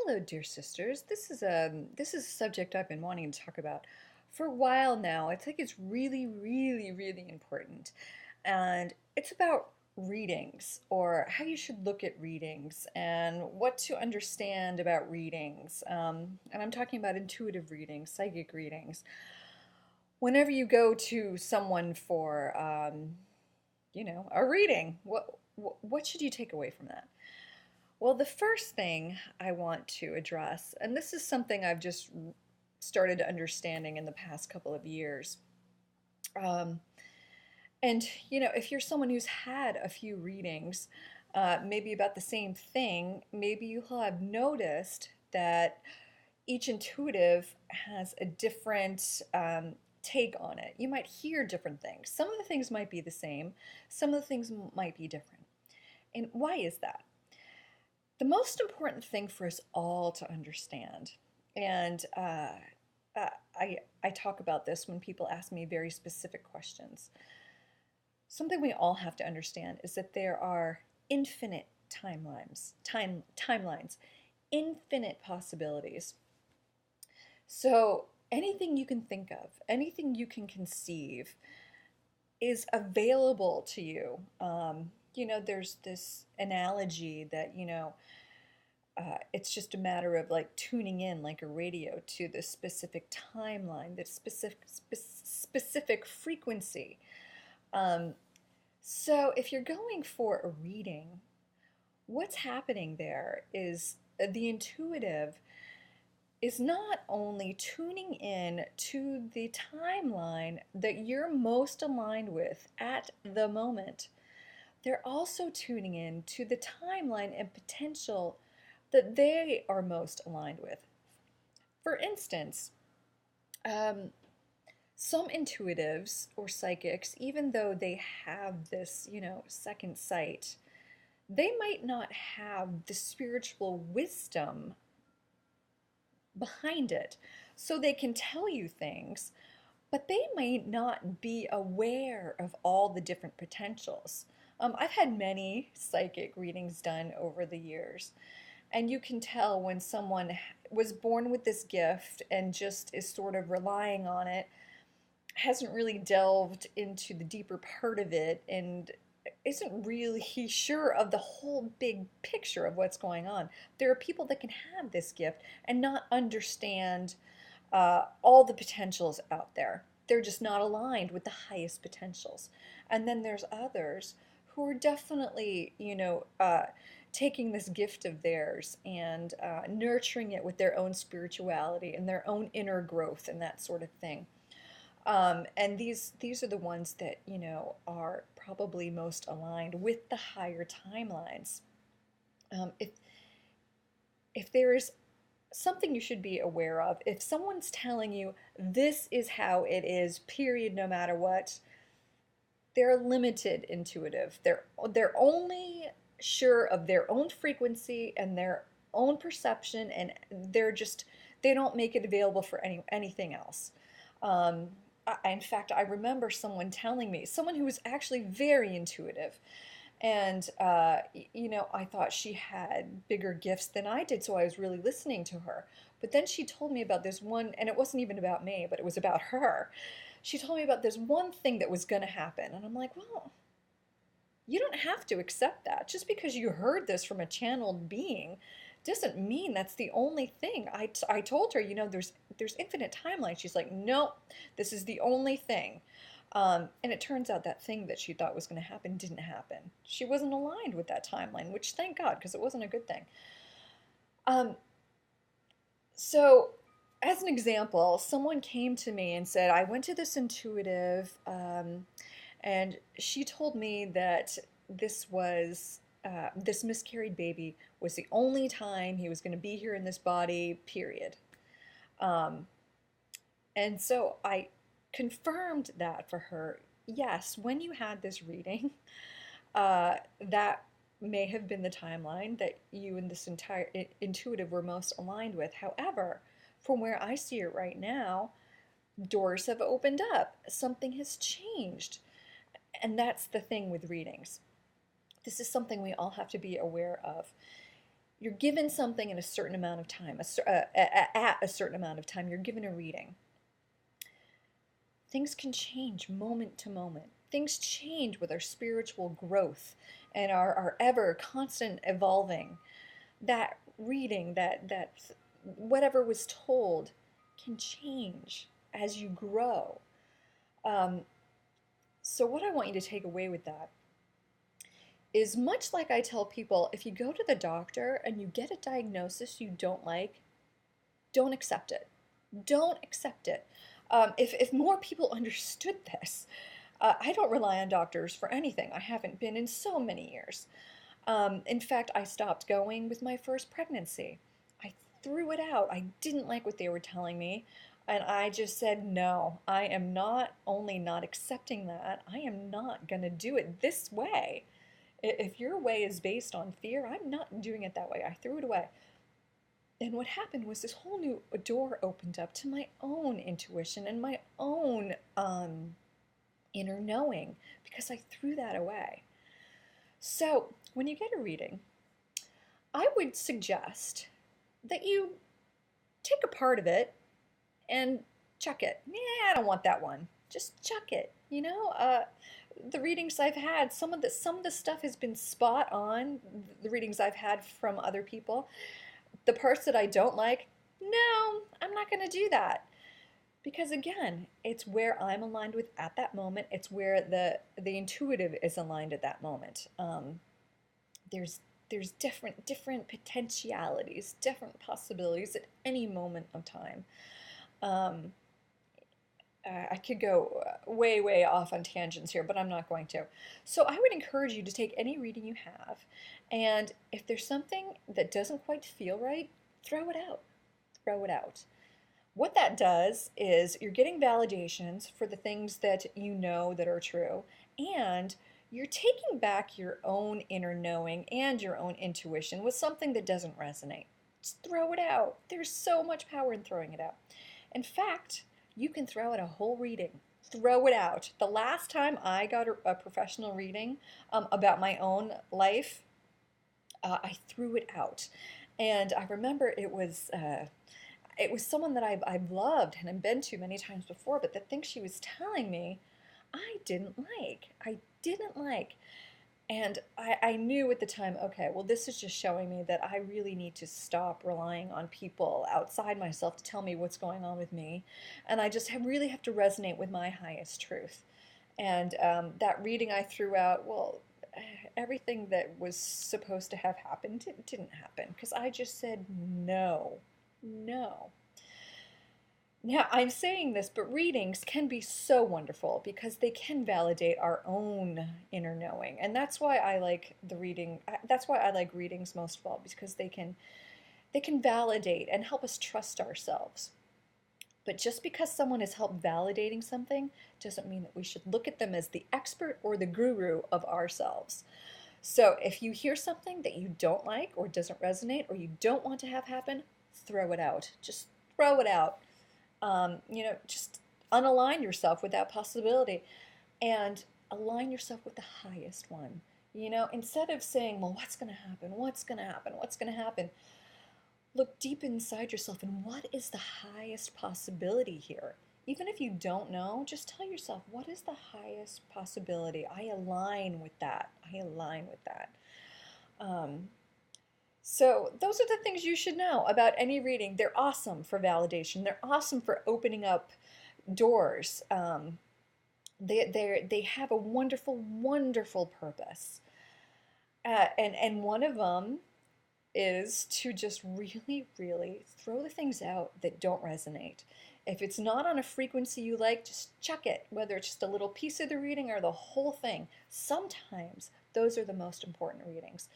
Hello, dear sisters. This is a subject I've been wanting to talk about for a while now. I think it's really, really, really important, and it's about readings or how you should look at readings and what to understand about readings. And I'm talking about intuitive readings, psychic readings. Whenever you go to someone for, a reading, what should you take away from that? Well, the first thing I want to address, and this is something I've just started understanding in the past couple of years. Um, if you're someone who's had a few readings, maybe about the same thing, maybe you'll have noticed that each intuitive has a different take on it. You might hear different things. Some of the things might be the same, some of the things might be different. And why is that? The most important thing for us all to understand, and uh, I talk about this when people ask me very specific questions. Something we all have to understand is that there are infinite timelines, infinite possibilities. So anything you can think of, anything you can conceive, is available to you. There's this analogy that it's just a matter of like tuning in like a radio to the specific timeline, the specific frequency. Um, so if you're going for a reading, what's happening there is the intuitive is not only tuning in to the timeline that you're most aligned with at the moment, they're also tuning in to the timeline and potential that they are most aligned with. For instance, um, some intuitives or psychics, even though they have this, second sight, they might not have the spiritual wisdom behind it. So they can tell you things, but they might not be aware of all the different potentials. I've had many psychic readings done over the years, and you can tell when someone was born with this gift and just is sort of relying on it, hasn't really delved into the deeper part of it, and isn't really sure of the whole big picture of what's going on. There are people that can have this gift and not understand all the potentials out there. They're just not aligned with the highest potentials. And then there's others who are definitely, taking this gift of theirs and nurturing it with their own spirituality and their own inner growth and that sort of thing. And these are the ones that are probably most aligned with the higher timelines. If there is something you should be aware of, if someone's telling you this is how it is, period, no matter what, they're limited intuitive. They're only sure of their own frequency and their own perception, and they don't make it available for anything else. In fact, I remember someone telling me, someone who was actually very intuitive, and I thought she had bigger gifts than I did, so I was really listening to her. But then she told me about this one, and it wasn't even about me, but it was about her. She told me about this one thing that was going to happen, and I'm like, well, you don't have to accept that. Just because you heard this from a channeled being doesn't mean that's the only thing. I told her, there's infinite timelines. She's like, no, this is the only thing. And it turns out that thing that she thought was going to happen didn't happen. She wasn't aligned with that timeline, which thank God, because it wasn't a good thing. Um, so, as an example, someone came to me and said, I went to this intuitive, and she told me that this miscarried baby was the only time he was going to be here in this body, period. Um, and so I confirmed that for her. Yes, when you had this reading, that may have been the timeline that you and this entire intuitive were most aligned with. However, from where I see it right now, doors have opened up. Something has changed. And that's the thing with readings. This is something we all have to be aware of. you're given something in a certain amount of time, at a certain amount of time, you're given a reading. Things can change moment to moment. Things change with our spiritual growth and our ever constant evolving. That reading, that whatever was told can change as you grow. Um, so what I want you to take away with that is, much like I tell people, if you go to the doctor and you get a diagnosis you don't like, don't accept it. Don't accept it. If more people understood this, I don't rely on doctors for anything. I haven't been in so many years. In fact, I stopped going with my first pregnancy. I threw it out. I didn't like what they were telling me. And I just said, no, I am not only not accepting that, I am not going to do it this way. If your way is based on fear, I'm not doing it that way. I threw it away. And what happened was this whole new door opened up to my own intuition and my own inner knowing, because I threw that away. So when you get a reading, I would suggest that you take a part of it and chuck it. Yeah, I don't want that one. Just chuck it. The readings I've had, some of the stuff has been spot on. The readings I've had from other people. The parts that I don't like, no, I'm not going to do that. Because again, it's where I'm aligned with at that moment. It's where the intuitive is aligned at that moment. There's different potentialities, different possibilities at any moment of time. I could go way off on tangents here, but I'm not going to. So I would encourage you to take any reading you have, and if there's something that doesn't quite feel right, throw it out. Throw it out. What that does is you're getting validations for the things that you know that are true, and you're taking back your own inner knowing and your own intuition with something that doesn't resonate. Just throw it out. There's so much power in throwing it out. In fact, you can throw out a whole reading. Throw it out. The last time I got a professional reading about my own life, I threw it out. And I remember it was someone that I've loved and I've been to many times before, but the things she was telling me, I didn't like. And I knew at the time, okay, well, this is just showing me that I really need to stop relying on people outside myself to tell me what's going on with me. And I just really have to resonate with my highest truth. And that reading I threw out, well, everything that was supposed to have happened didn't happen, because I just said no. Now, I'm saying this, but readings can be so wonderful because they can validate our own inner knowing. And that's why I like readings most of all, because they can validate and help us trust ourselves. But just because someone has helped validating something doesn't mean that we should look at them as the expert or the guru of ourselves. So if you hear something that you don't like or doesn't resonate or you don't want to have happen, throw it out. Just throw it out. Just unalign yourself with that possibility and align yourself with the highest one. Instead of saying, well, what's going to happen? Look deep inside yourself and what is the highest possibility here? Even if you don't know, just tell yourself, what is the highest possibility? I align with that. So those are the things you should know about any reading. They're awesome for validation. They're awesome for opening up doors. They have a wonderful purpose. And one of them is to just really throw the things out that don't resonate. If it's not on a frequency you like, just chuck it, whether it's just a little piece of the reading or the whole thing. Sometimes those are the most important readings.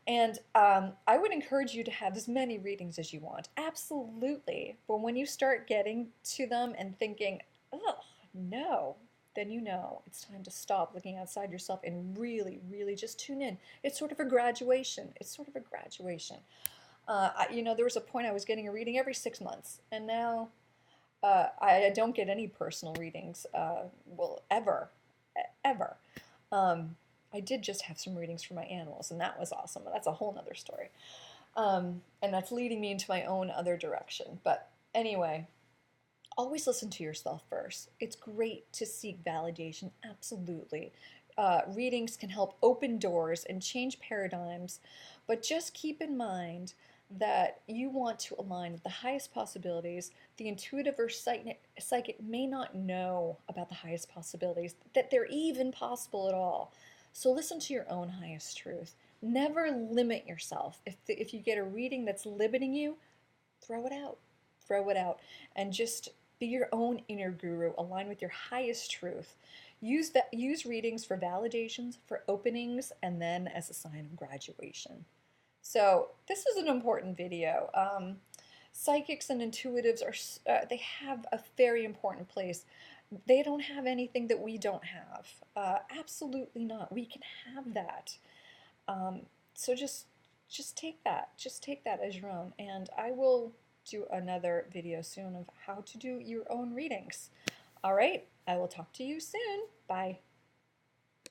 And I would encourage you to have as many readings as you want. Absolutely. But when you start getting to them and thinking, oh, no, then you know it's time to stop looking outside yourself and really just tune in. It's sort of a graduation. There was a point I was getting a reading every 6 months, and now I don't get any personal readings, ever. I did just have some readings for my animals, and that was awesome. But that's a whole nother story. And that's leading me into my own other direction. But anyway, always listen to yourself first. It's great to seek validation, absolutely. Readings can help open doors and change paradigms, but just keep in mind that you want to align with the highest possibilities. The intuitive or psychic may not know about the highest possibilities, that they're even possible at all. So listen to your own highest truth. Never limit yourself. If you get a reading that's limiting you, throw it out. Throw it out. And just be your own inner guru. Align with your highest truth. Use readings for validations, for openings, and then as a sign of graduation. So this is an important video. Psychics and intuitives they have a very important place. They don't have anything that we don't have. Absolutely not. We can have that. So just take that as your own, and I will do another video soon of how to do your own readings. All right, I will talk to you soon. Bye.